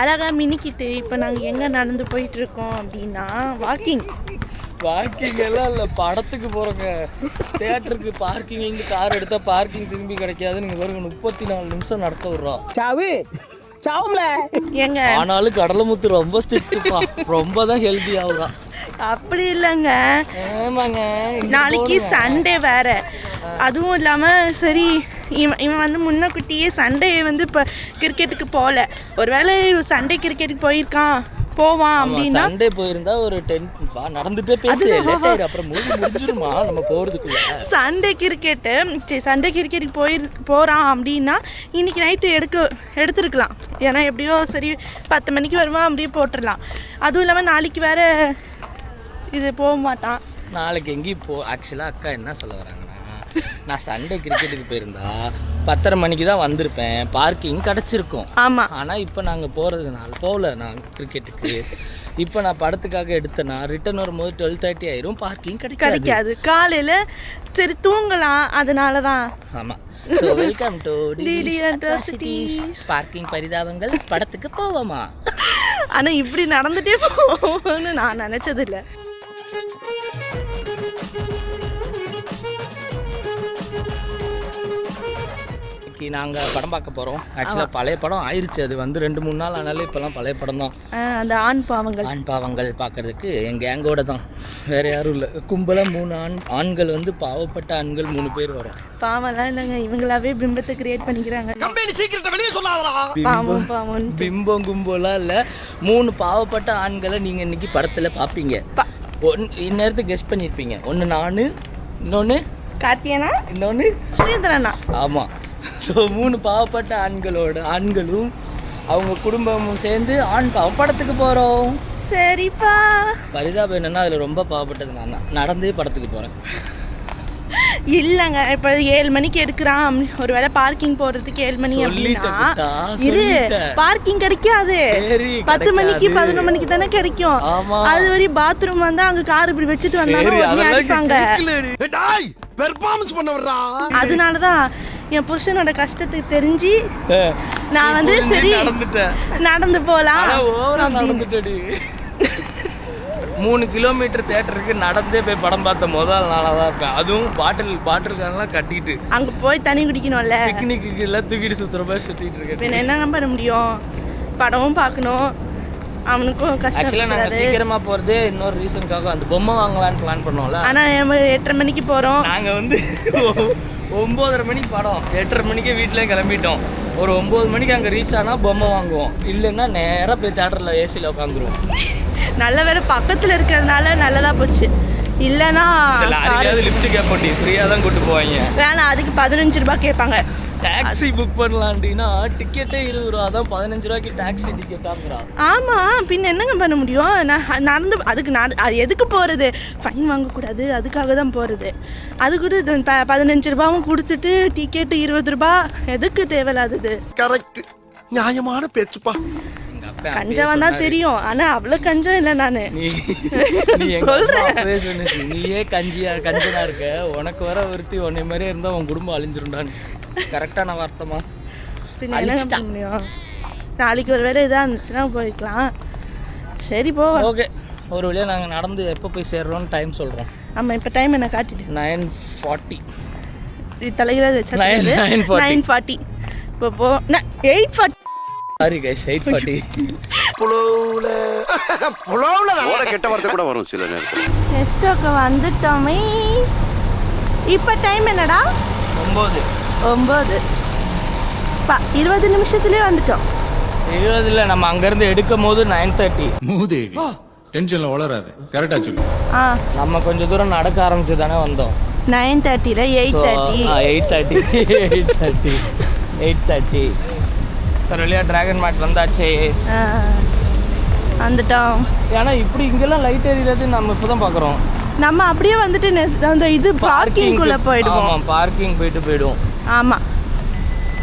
அழகாக மினிக்கிட்டு இப்போ நாங்கள் எங்கே நடந்து போயிட்டுருக்கோம் அப்படின்னா வாக்கிங் எல்லாம் இல்லை, படத்துக்கு போகிறோங்க. தியேட்டருக்கு பார்க்கிங்லேருந்து கார் எடுத்தால் பார்க்கிங் திரும்பி கிடைக்காது. நீங்கள் பாருங்க 34 நிமிஷம் நடத்த விட்றோம். எங்க ஆனாலும் கடலமுத்து ரொம்ப ஸ்ட்ரிக்ட்டுப்பா, ரொம்ப தான் ஹெல்த்தி ஆகுறான். அப்படி இல்லைங்க, ஆமாங்க. நாளைக்கு சண்டே வேற. அதுவும் இல்லாமல் சரி இவன் வந்து முன்னக்குட்டியே சண்டே வந்து இப்போ கிரிக்கெட்டுக்கு போகல. ஒருவேளை சண்டே கிரிக்கெட்டுக்கு போவான் அப்படின்னா சண்டே போயிருந்தா ஒரு 10 நடந்துட்டே பேசு, லேட் ஆயிடும், அப்புறம் முடிஞ்சிருமா நம்ம போகிறதுக்குள்ள. சண்டே கிரிக்கெட்டுக்கு போகிறான் அப்படின்னா இன்னைக்கு நைட்டு எடுத்துருக்கலாம். ஏன்னா எப்படியோ சரி 10 மணிக்கு வருவான், அப்படியே போட்டுடலாம். அதுவும் இல்லாமல் நாளைக்கு வேற இது போக மாட்டான். நாளைக்கு எங்கேயும் ஆக்சுவலாக அக்கா என்ன சொல்ல வராங்கன்னா, நான் சண்டே கிரிக்கெட்டுக்கு போயிருந்தா 10:30 மணிக்கு தான் வந்திருப்பேன், பார்க்கிங் கிடச்சிருக்கும். ஆமாம், ஆனால் இப்போ நாங்கள் போகல நான் கிரிக்கெட்டுக்கு. இப்போ நான் படத்துக்காக எடுத்தேன்னா ரிட்டர்ன் வரும்போது 12:30 ஆயிரும், பார்க்கிங் கிடைக்காது. காலையில் சரி தூங்கலாம், அதனால தான். ஆமாம். ஸோ வெல்கம் டு பார்க்கிங் பரிதாபங்கள். படத்துக்கு போவோமா? ஆனால் இப்படி நடந்துகிட்டே போவோம்னு நான் நினச்சதில்லை. நாங்கள் படம் பார்க்க போகிறோம். ஆக்சுவலாக பழைய படம் ஆயிடுச்சு, அது வந்து 2-3 நாள் ஆனாலும் இப்போல்லாம் பழைய படம் தான். அந்த ஆண் பாவங்கள் பார்க்குறதுக்கு எங்கள் கேங்கோட தான், வேறு யாரும் இல்லை. கும்பலாக 3 ஆண்கள் வந்து பாவப்பட்ட ஆண்கள் 3 பேர் வரும். பாவம்லாம் இல்லைங்க, இவங்களாவே பிம்பத்தை கிரியேட் பண்ணிக்கிறாங்க. பிம்பம் கும்பலாம் இல்லை, 3 பாவப்பட்ட ஆண்களை நீங்கள் இன்னைக்கு படத்தில் பார்ப்பீங்க. இந்நேரத்துக்கு கெஸ்ட் பண்ணியிருப்பீங்க. ஒன்று நான், இன்னொன்று கார்த்தியனா, இன்னொன்று சுரேந்திரனா. ஆமாம். ஸோ 3 பாவப்பட்ட ஆண்களும் அவங்க குடும்பமும் சேர்ந்து ஆண் பாவம் படத்துக்கு போகிறோம். சரிப்பா. பரிதாபம் என்னன்னா அதில் ரொம்ப பாவப்பட்டது நான் தான். நடந்தே படத்துக்கு போகிறேன். இல்லைங்க, இப்போ 7 மணிக்கு எடுக்கிறான், ஒரு வேளை பார்க்கிங் போகிறதுக்கு 7 மணி அப்படின்னா இரு பார்க்கிங் கிடைக்காது. 10 மணிக்கு 11 மணிக்கு தானே கிடைக்கும். அது வரையும் பாத்ரூம் வந்தால் அங்கே கார் இப்படி வச்சுட்டு வந்தாங்க. அதனால தான் என் புருஷனோட கஷ்டத்துக்கு தெரிஞ்சு நான் வந்து சரி நடந்து போகலாம். 3 கிலோமீட்டர் தேட்டருக்கு நடந்தே போய் படம் பார்த்த முதல் நாளாக தான் இருப்பேன். அதுவும் பாட்டில்காரெல்லாம் கட்டிட்டு அங்கே போய் தண்ணி குடிக்கணும்ல, பிக்னிக்கு எல்லாம் தூக்கிட்டு சுற்றுற மாதிரி சுற்றிட்டு இருக்கேன். என்ன பண்ண முடியும், படமும் பார்க்கணும், அவனுக்கும் கஷ்டம். ஆக்சுவலாக நாங்கள் சீக்கிரமாக போகிறதே இன்னொரு ரீசனுக்காக அந்த பொம்மை வாங்கலான்னு பிளான் பண்ணோம்ல. ஆனால் நம்ம 8:30 மணிக்கு போகிறோம். நாங்கள் வந்து 9:30 மணிக்கு படம், 8:30 மணிக்கே வீட்டிலே கிளம்பிட்டோம். ஒரு 9 மணிக்கு அங்கே ரீச் ஆனால் பொம்மை வாங்குவோம், இல்லைன்னா நேராக போய் தேட்டரில் ஏசியில் உட்காந்துருவோம். நல்ல வேலை பக்கத்தில் இருக்கிறதுனால நல்லதாக போச்சு. இல்லைன்னா லிஃப்ட் கேட்போம், ஃப்ரீயாக தான் கூப்பிட்டு போவாங்க. வேணாம், அதுக்கு 15 ரூபாய் கேட்பாங்க. டாக்ஸி புக் பண்ணலான்டினா டிக்கெட்டே 20 ரூபா தான், 15 ரூபாய்க்கு டாக்ஸி டிக்கெட்டாங்கிறா. ஆமாம், பின் என்னங்க பண்ண முடியும். நான் நடந்து அது எதுக்கு போகிறது, ஃபைன் வாங்கக்கூடாது, அதுக்காக தான் போகிறது. அது கூட 15 ரூபாவும் கொடுத்துட்டு டிக்கெட்டு 20 ரூபா எதுக்கு தேவையில்லாதது. கரெக்ட், நியாயமான பேச்சுப்பா. கஞ்சவன் தான் தெரியும், ஆனால் அவ்வளோ கஞ்சம் இல்லை. நான் சொல்கிறேன், நீயே கஞ்சனா இருக்க, உனக்கு வர ஒருத்தி உன்னை மாதிரியே இருந்தால் உன் குடும்பம் அழிஞ்சிருண்டான்னு. கரெக்டான வார்த்தைமா. பின்ன என்ன முடியும், நாளைக்கு ஒரு வேலை இதாக இருந்துச்சுன்னா போய்க்கலாம். சரி போ. ஓகே, ஒரு வழியாக நாங்கள் நடந்து எப்போ போய் சேர்றோம்னு டைம் சொல்கிறோம். ஆமாம், இப்போ டைம் என்ன காட்டிட்டு 9:40 தலையில வச்சா 9:40. இப்போ 8:40. Sorry guys, 8:40. புலவுல கெட்ட வார்த்தை கூட வரும் சில நேரத்தில். நெக்ஸ்ட்டுக்கு வந்துட்டோமே. இப்போ டைம் என்னடா? 9. 20 நிமிஷத்துலேயே வந்துட்டோம். 20 இல்லை, நம்ம அங்கேருந்து எடுக்கும் போது 9:30. மூதேவி டென்ஷன்ல வளராது, கரெக்டா சொல்லு. நம்ம கொஞ்சம் தூரம் நடக்க ஆரம்பிச்சு தானே வந்தோம். 9:30 8:30 ஒரு வழியாக டிராகன் மார்ட் வந்தாச்சு, வந்துட்டோம். ஏன்னா இப்படி இங்கெல்லாம் லைட் எரியுறது நம்ம இப்போ தான் பார்க்குறோம். நம்ம அப்படியே வந்துட்டு அந்த இது பார்க்கிங்குள்ளே போயிடுவோம். ஆமாம், பார்க்கிங் போயிடுவோம். ஆமாம்,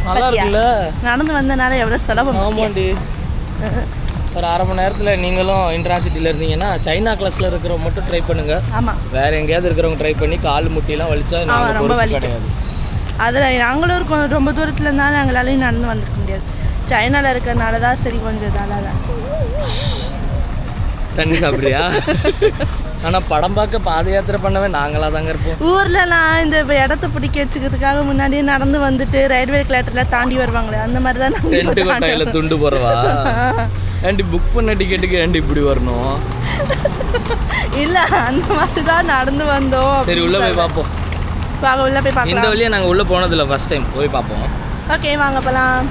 நல்லா இருக்குல்ல, நடந்து வந்தனால எவ்வளோ செலவு. ஆமாண்டி, ஒரு 1/2 மணி நேரத்தில் நீங்களும் இன்டர்சிட்டியில் இருந்தீங்கன்னா சைனா கிளாஸில் இருக்கிறவங்க மட்டும் ட்ரை பண்ணுங்கள். ஆமாம், வேறு எங்கேயாவது இருக்கிறவங்க ட்ரை பண்ணி கால் முட்டிலாம் வலிச்சா ரொம்ப வலி கிடையாது. அதில் நாங்களும் இருக்கோம், ரொம்ப தூரத்தில் இருந்தாலும் எங்களாலையும் நடந்து வந்துருக்க முடியாது. சைனால இருக்கறனால தான் சரி கொஞ்சம் இதால தான். தண்ணி சாப்பிட்றியா? ஆனால் படம் பார்க்க பாத யாத்திரை பண்ணவே நாங்களாக தாங்க இருப்போம். ஊர்லலாம் இந்த இடத்த பிடிக்க வச்சுக்கிறதுக்காக முன்னாடியே நடந்து வந்துட்டு ரயில்வே கிளாட்டரில் தாண்டி வருவாங்களே அந்த மாதிரி தான் டென்ட்டு கொட்டாயில் துண்டு போகிறவா? ஏன்டி புக் பண்ண டிக்கெட்டுக்கு ஏன்டி இப்படி வரணும்? இல்லை அந்த மாதிரி தான் நடந்து வந்தோம். சரி உள்ளே போய் பார்ப்போம். உள்ள போய் பார்க்கலாம். இந்த வழியாக நாங்கள் உள்ளே போனதில்லை, ஃபஸ்ட் டைம் போய் பார்ப்போம். ஓகே வாங்க போகலாம்.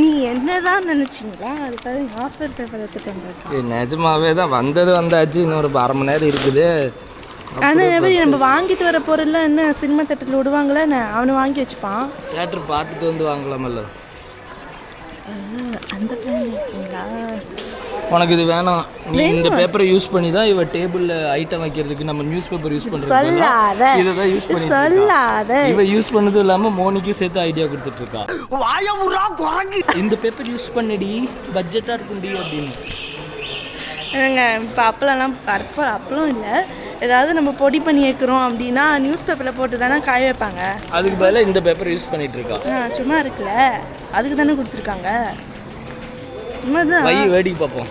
நீ என்னதான் நினைச்சீங்களா? அதுக்காக ஆஃபர் பேப்பர் எடுத்துட்டு நிஜமாவே தான் வந்தாச்சு. இன்னும் ஒரு 1/2 மணி நேரம் இருக்குது. ஆனால் நம்ம வாங்கிட்டு வர பொருள்லாம் என்ன சினிமா தேட்டரில் விடுவாங்களா என்ன? அவனை வாங்கி வச்சுப்பான். தியேட்டர் பார்த்துட்டு வந்து வாங்கலாமல்ல. அந்த பிளான் இருக்கீங்களா? உனக்கு இது வேணாம். நீ இந்த பேப்பரை யூஸ் பண்ணி தான் இவ டேபிளில் ஐட்டம் வைக்கிறதுக்கு நம்ம நியூஸ் பேப்பர் யூஸ் பண்ணுறோம். இதை தான் யூஸ் பண்ணி சொல்லாத. இவ யூஸ் பண்ணதும் இல்லாமல் மோனிக்கும் சேர்த்து ஐடியா கொடுத்துட்டு இருக்கா. இந்த பேப்பர் யூஸ் பண்ணடி, பட்ஜெட்டாக இருக்கும்டி அப்படின்னு. என்னங்க இப்போ அப்பளம் இல்லை, ஏதாவது நம்ம பொடி பண்ணி வைக்கிறோம் அப்படின்னா நியூஸ் பேப்பரில் போட்டு தானே காய வைப்பாங்க. அதுக்கு பதிலாக இந்த பேப்பர் யூஸ் பண்ணிட்டு இருக்கா. சும்மா இருக்குல்ல, அதுக்கு தானே கொடுத்துருக்காங்க. வேடிக்கை பார்ப்போம்.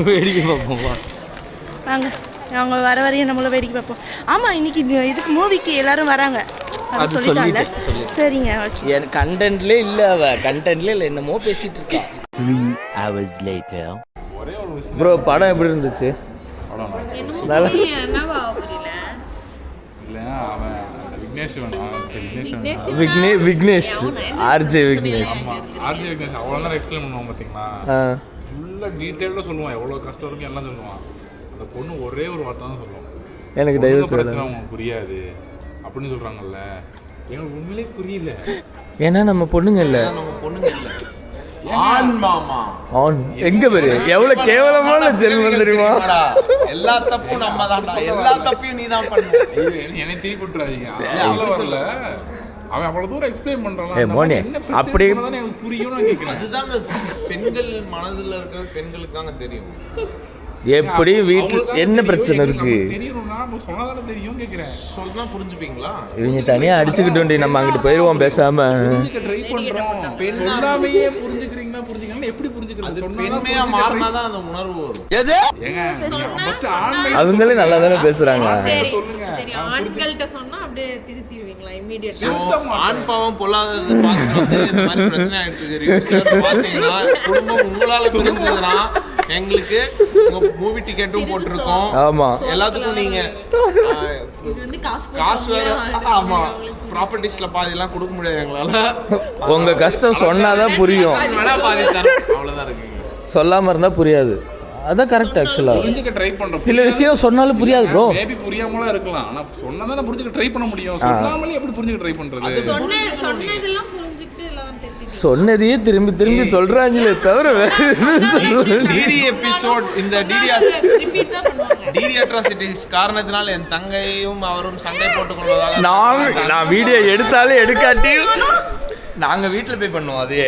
வேடிக்கை பார்ப்போம் வாங்க. அவங்க வர வரையும் நம்மள வேடிக்கை பார்ப்போம். ஆமாம் இன்னைக்கு இதுக்கு மூவிக்கு எல்லாரும் வராங்க. அது சொல்லிட்டாங்க. சரிங்க ஓகே. கண்டென்ட்லேயே இல்லை, கண்டென்ட்லேயே இல்லை, என்னமோ பேசிட்டு இருக்கா. 3 hours later. ப்ரோ படம் எப்படி இருந்துச்சு? விக்னேஷ் ஆர்ஜே விக்னேஷ் அவ்வளோதான் எக்ஸ்பிளைன் பண்ணுவான் பார்த்தீங்களா? ஃபுல்லாக டீட்டெயிலாக சொல்லுவான், எவ்வளோ கஷ்டம் இருக்கும் எல்லாம் சொல்லுவான். அந்த பொண்ணு ஒரே ஒரு வார்த்தை தான் சொல்லுவான், எனக்கு டைவர்ஸ் பிரச்சனை உங்களுக்கு புரியாது அப்படின்னு சொல்கிறாங்கல்ல. எனக்கு உண்மையிலே புரியல. ஏன்னா நம்ம பொண்ணுங்க இல்லை, ஆண் மாமா ஆன் எங்க பேரு எவ்வளவு கேவலமான ஜென்மம் தெரியுமா? எல்லா தப்பும் நம்ம தான்டா, எல்லா தப்பையும் நீ தான் பண்ண. என்னை திருப்பி விட்டுறாதீங்க. சொல்ல அவன் அவ்வளவு தூரம் எக்ஸ்பிளைன் பண்றான். அப்படி எனக்கு புரியும்னு கேட்கிறேன். அதுதாங்க பெண்கள் மனதில் இருக்கிற பெண்களுக்கு தாங்க தெரியும். எப்படி வீட்டில் என்ன பிரச்சனை இருக்கு தெரியணும்னா சொன்னாதானே தெரியும் கேட்கிறேன். சொன்னா புரிஞ்சுப்பீங்களா? இவங்க தனியா அடிச்சுக்கிட்டு வேண்டி நம்ம அங்கிட்டு போயிடுவோம் பேசாம. ட்ரை பண்றோம். பெண்ணாமையே புரிஞ்சுக்கிறீங்கன்னா புரிஞ்சுக்கலாம். எப்படி புரிஞ்சுக்கிறது? பெண்மையா மாறினாதான் அந்த உணர்வு வரும். ஏங்க ஃபர்ஸ்ட் ஆன்லைன் அவங்களே நல்லா தானே பேசுறாங்க. சரி ஆண்கள்ட்ட சொன்னா அப்படியே திருத்திடுவீங்களா இமிடியேட்டா? ஆண் பாவம் பொல்லாதது பார்த்துட்டு இந்த மாதிரி பிரச்சனை ஆயிட்டு இருக்கு. பாத்தீங்கன்னா குடும்பம் உங்களால பிரிஞ்சதுன்னா எங்களுக்கு மூவி டிக்கெட்டும் போட்டிருக்கோம். ஆமா எல்லாத்துக்கும் நீங்க இது வந்து காசு வேற. ஆமா ப்ராப்பர்ட்டிஸ்ல பாதி எல்லாம் கொடுக்க முடியாது எங்களால. உங்க கஷ்டம் சொன்னாதான் புரியும், பாதி தரும். அவ்வளவுதான் இருக்குங்க. சொல்லாம இருந்தா புரியாது. அதான் கரெக்ட். ஆக்சுவலா புரிஞ்சுக்க ட்ரை பண்றோம். சில விஷயம் சொன்னாலும் புரியாது ப்ரோ. மேபி புரியாமலாம் இருக்கலாம். ஆனா சொன்னதானே புரிஞ்சுக்க ட்ரை பண்ண முடியும். சொன்னாமலே எப்படி புரிஞ்சுக்க ட்ரை பண்றது? சொன்னதெல்லாம் புரிஞ்சுக்கிட்டு எல்லாம் தெரிஞ்சுக்கிட்டு சொன்னதையே திரும்பி திரும்பி சொல்றாங்களே தவிர டிடி எபிசோட் இந்த ரிப்பீட் தான் பண்ணுவாங்க. டிடி அட்ராசிட்டிஸ் காரணத்தினால் என் தங்கையும் அவரும் சண்டை போட்டுக் கொள்வதாக நான் வீடியோ எடுத்தாலும் எடுக்காட்டியும் நாங்க வீட்டுல போய் பண்ணுவோம். அதே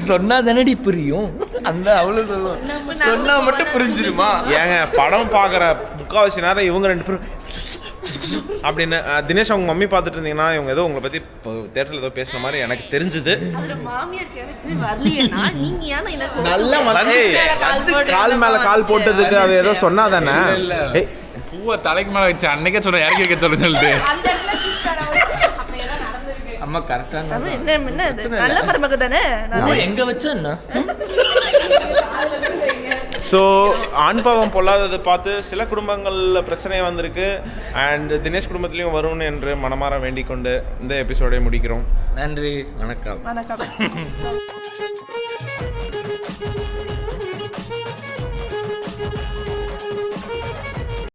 சொன்னா தானடி புரியும். அந்த அவ்வளவு சொல்லுவோம், சொன்னா மட்டும் புரிஞ்சிருமா? ஏங்க படம் பார்க்குற முக்கால்வாசி நேரம் இவங்க 2 பேரும் அப்படின்னு. தினேஷ் அவங்க மம்மி பார்த்துட்டு இருந்தீங்கன்னா இவங்க ஏதோ உங்களை பற்றி தேட்டரில் ஏதோ பேசுன மாதிரி எனக்கு தெரிஞ்சுது. நல்ல கால் மேலே கால் போட்டதுக்கு அவ ஏதோ சொன்னா தானே. பூவை தலைக்கு மேலே வச்சு அன்னைக்கே சொன்ன இறக்கி வைக்க சொல்லுங்க. அம்மா கரெக்டா நல்ல மருமக தானே. எங்க வச்சா என்ன? ஸோ ஆண் பாவம் பொல்லாதது பார்த்து சில குடும்பங்களில் பிரச்சனை வந்திருக்கு. அண்ட் தினேஷ் குடும்பத்திலையும் வரும்னு என்று மனமாற வேண்டிக் கொண்டு இந்த எபிசோடை முடிக்கிறோம். நன்றி, வணக்கம். வணக்கம்.